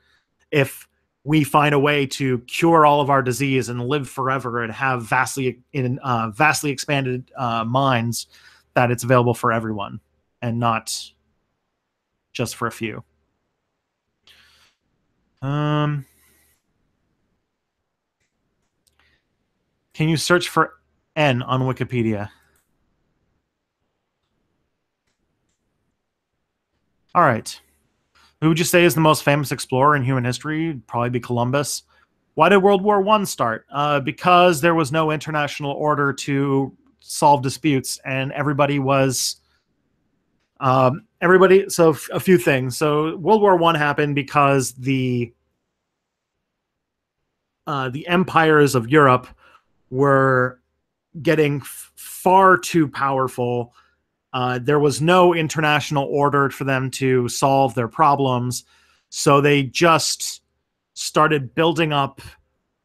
Speaker 1: if we find a way to cure all of our disease and live forever and have vastly expanded minds, that it's available for everyone and not just for a few. Can you search for N on Wikipedia? All right. Who would you say is the most famous explorer in human history? It'd probably be Columbus. Why did World War I start? Because there was no international order to solve disputes, and everybody was everybody. So a few things. So World War I happened because the empires of Europe were getting far too powerful. There was no international order for them to solve their problems, so they just started building up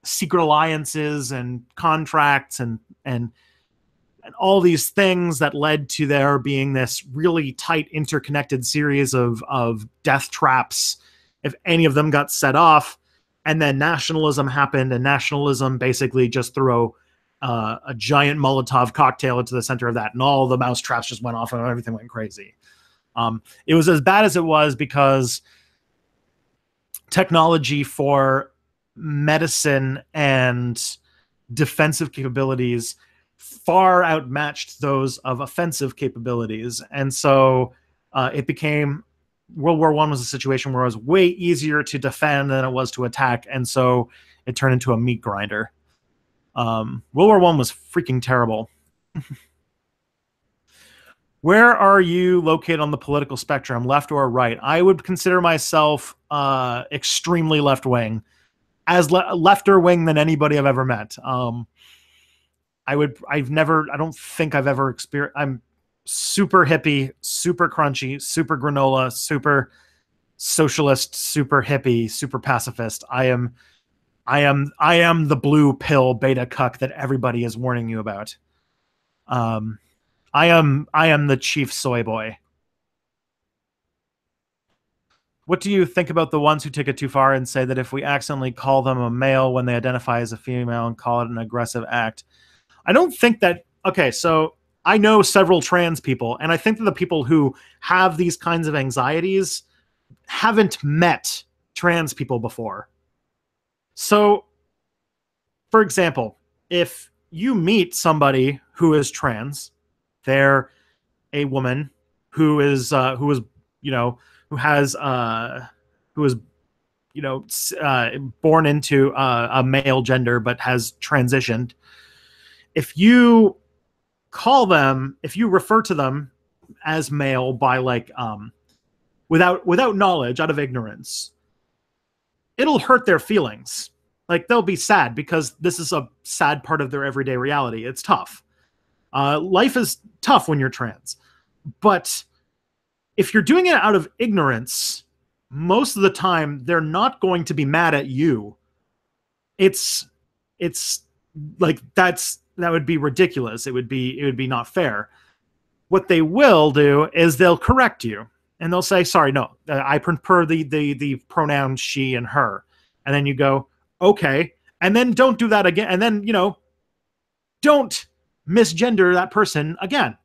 Speaker 1: secret alliances and contracts and all these things that led to there being this really tight interconnected series of death traps if any of them got set off. And then nationalism happened, and nationalism basically just threw a giant Molotov cocktail into the center of that, and all the mouse traps just went off and everything went crazy. It was as bad as it was because technology for medicine and defensive capabilities far outmatched those of offensive capabilities. And so it became, World War I was a situation where it was way easier to defend than it was to attack. And so it turned into a meat grinder. World War I was freaking terrible. Where are you located on the political spectrum, left or right? I would consider myself extremely left-wing, as lefter wing than anybody I've ever met. I don't think I've ever experienced. I'm super hippie, super crunchy, super granola, super socialist, super hippie, super pacifist. I am the blue pill beta cuck that everybody is warning you about. I am the chief soy boy. What do you think about the ones who take it too far and say that if we accidentally call them a male when they identify as a female and call it an aggressive act? I don't think that... Okay, so I know several trans people, and I think that the people who have these kinds of anxieties haven't met trans people before. So, for example, if you meet somebody who is trans, they're a woman who is born into a male gender but has transitioned. If you refer to them as male by without knowledge, out of ignorance, it'll hurt their feelings. Like, they'll be sad because this is a sad part of their everyday reality. It's tough. Life is tough when you're trans. But if you're doing it out of ignorance, most of the time they're not going to be mad at you. It's like that would be ridiculous. It would be not fair. What they will do is they'll correct you and they'll say, sorry, no, I prefer the pronoun she and her. And then you go, okay. And then don't do that again. And then, don't misgender that person again.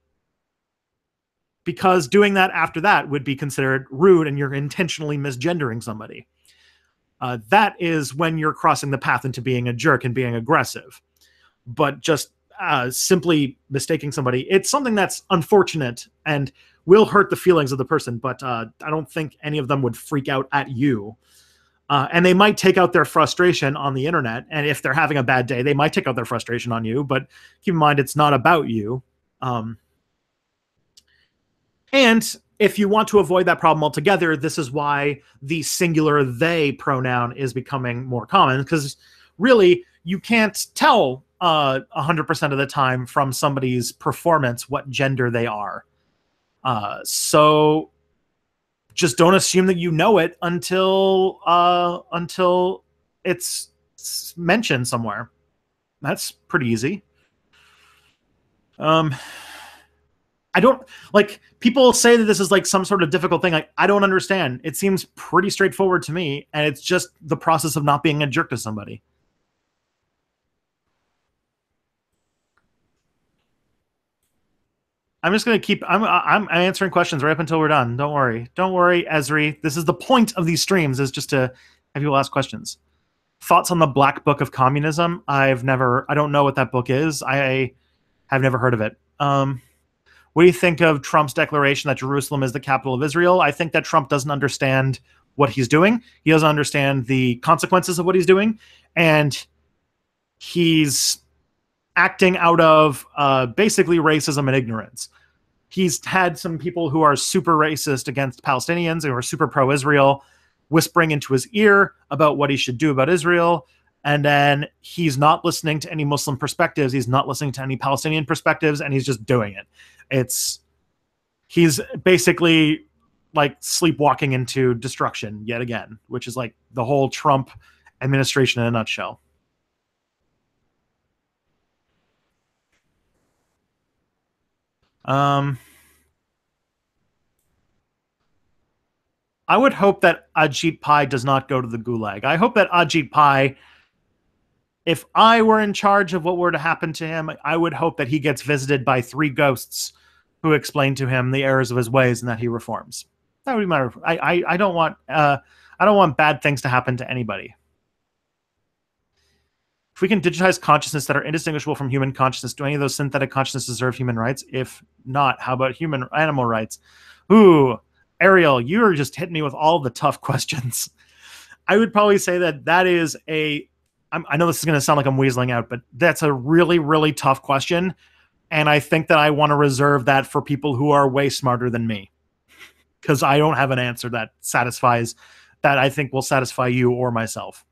Speaker 1: Because doing that after that would be considered rude and you're intentionally misgendering somebody. That is when you're crossing the path into being a jerk and being aggressive. But just simply mistaking somebody, it's something that's unfortunate and will hurt the feelings of the person, but I don't think any of them would freak out at you. And they might take out their frustration on the internet, and if they're having a bad day, they might take out their frustration on you, but keep in mind it's not about you. And if you want to avoid that problem altogether, this is why the singular they pronoun is becoming more common, because really you can't tell 100% of the time from somebody's performance what gender they are. So just don't assume that you know it until it's mentioned somewhere. That's pretty easy. I don't, like, people say that this is like some sort of difficult thing. Like, I don't understand. It seems pretty straightforward to me, and it's just the process of not being a jerk to somebody. I'm just gonna keep. I'm answering questions right up until we're done. Don't worry. Don't worry, Esri. This is the point of these streams, is just to have people ask questions. Thoughts on the Black Book of Communism? I don't know what that book is. I have never heard of it. What do you think of Trump's declaration that Jerusalem is the capital of Israel? I think that Trump doesn't understand what he's doing. He doesn't understand the consequences of what he's doing, and he's acting out of basically racism and ignorance. He's had some people who are super racist against Palestinians and who are super pro-Israel whispering into his ear about what he should do about Israel. And then he's not listening to any Muslim perspectives. He's not listening to any Palestinian perspectives, and he's just doing it. He's basically like sleepwalking into destruction yet again, which is like the whole Trump administration in a nutshell. I would hope that Ajit Pai does not go to the gulag. I hope that Ajit Pai, if I were in charge of what were to happen to him, I would hope that he gets visited by 3 ghosts who explain to him the errors of his ways and that he reforms. That would be my. I don't want. I don't want bad things to happen to anybody. If we can digitize consciousness that are indistinguishable from human consciousness, do any of those synthetic consciousness deserve human rights? If not, how about human animal rights? Ooh, Ariel, you're just hitting me with all the tough questions. I would probably say that is a. I know this is going to sound like I'm weaseling out, but that's a really, really tough question. And I think that I want to reserve that for people who are way smarter than me, because I don't have an answer that satisfies, that I think will satisfy you or myself.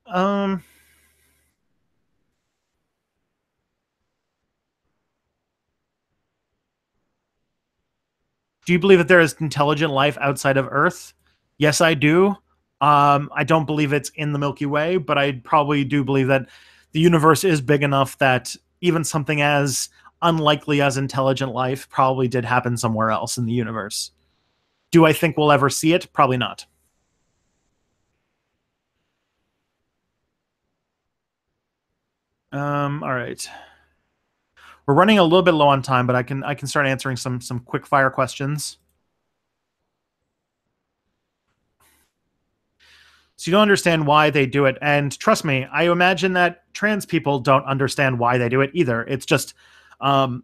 Speaker 1: Um, do you believe that there is intelligent life outside of Earth? Yes, I do. I don't believe it's in the Milky Way, but I probably do believe that the universe is big enough that even something as unlikely as intelligent life probably did happen somewhere else in the universe. Do I think we'll ever see it? Probably not. All right. We're running a little bit low on time, but I can start answering some quick fire questions. So you don't understand why they do it, and trust me, I imagine that trans people don't understand why they do it either. Um,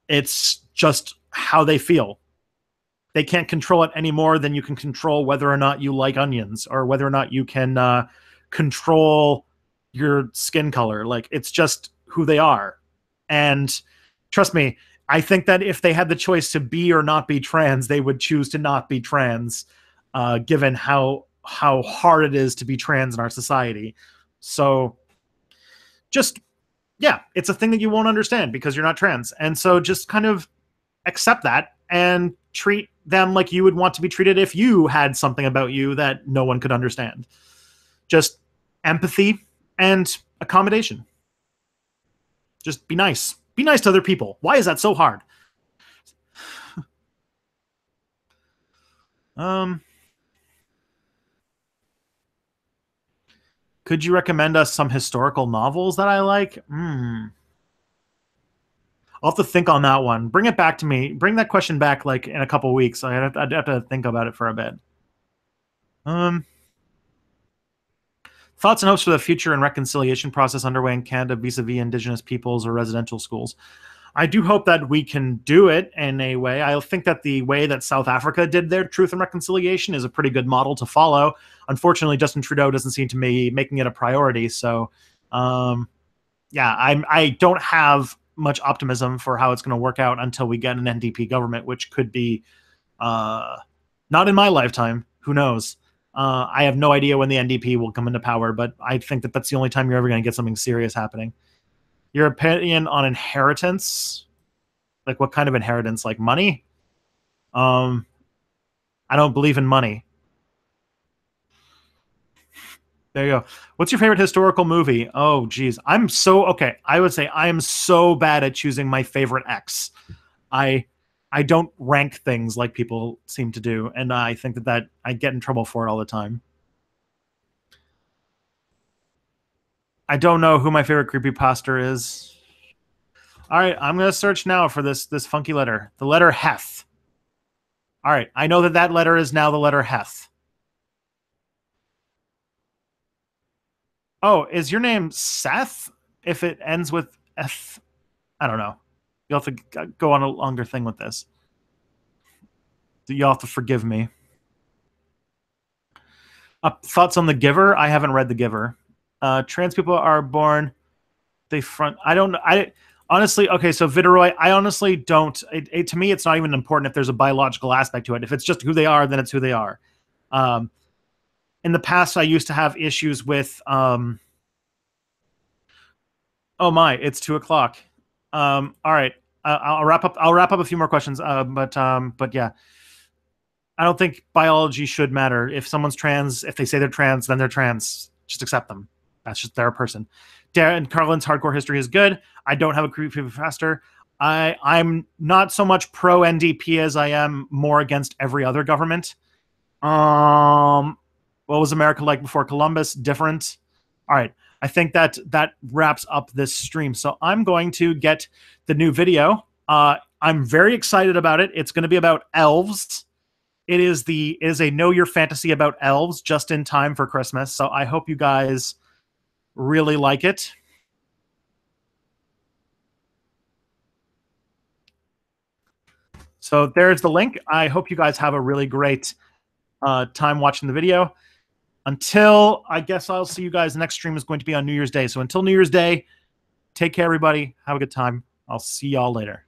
Speaker 1: it's just how they feel. They can't control it any more than you can control whether or not you like onions or whether or not you can control your skin color. Like, it's just who they are. And trust me, I think that if they had the choice to be or not be trans, they would choose to not be trans, given how hard it is to be trans in our society. So just, yeah, it's a thing that you won't understand because you're not trans. And so just kind of accept that and treat them like you would want to be treated if you had something about you that no one could understand. Just empathy and accommodation. Just be nice. Be nice to other people. Why is that so hard? Um, could you recommend us some historical novels that I like? I'll have to think on that one. Bring it back to me. Bring that question back like in a couple weeks. I'd have to think about it for a bit. Um, Thoughts and hopes for the future and reconciliation process underway in Canada vis-a-vis Indigenous peoples or residential schools. I do hope that we can do it in a way. I think that the way that South Africa did their truth and reconciliation is a pretty good model to follow. Unfortunately, Justin Trudeau doesn't seem to be making it a priority. So, yeah, I don't have much optimism for how it's going to work out until we get an NDP government, which could be not in my lifetime. Who knows? I have no idea when the NDP will come into power, but I think that that's the only time you're ever going to get something serious happening. Your opinion on inheritance? Like, what kind of inheritance? Like money? I don't believe in money. There you go. What's your favorite historical movie? Oh, geez. Okay. I would say I am so bad at choosing my favorite X. I I don't rank things like people seem to do, and I think that I get in trouble for it all the time. I don't know who my favorite creepypasta is. All right, I'm gonna search now for this funky letter. The letter Heth. All right, I know that letter is now the letter Heth. Oh, is your name Seth? If it ends with F, I don't know. You'll have to go on a longer thing with this. You'll have to forgive me. Thoughts on The Giver? I haven't read The Giver. Trans people are born. They front. I don't. I honestly. Okay, so Viteroy. I honestly don't. To me, it's not even important if there's a biological aspect to it. If it's just who they are, then it's who they are. In the past, I used to have issues with. Oh my! It's 2:00. All right. I'll wrap up. I'll wrap up a few more questions. But yeah. I don't think biology should matter. If someone's trans, if they say they're trans, then they're trans. Just accept them. That's just their person. Darren Carlin's hardcore history is good. I don't have a creepypasta. I'm not so much pro NDP as I am more against every other government. What was America like before Columbus? Different. All right. I think that wraps up this stream. So I'm going to get the new video. I'm very excited about it. It's going to be about elves. It is a Know Your Fantasy about elves just in time for Christmas. So I hope you guys really like it. So there's the link. I hope you guys have a really great time watching the video. Until, I guess I'll see you guys. The next stream is going to be on New Year's Day. So until New Year's Day, take care, everybody. Have a good time. I'll see y'all later.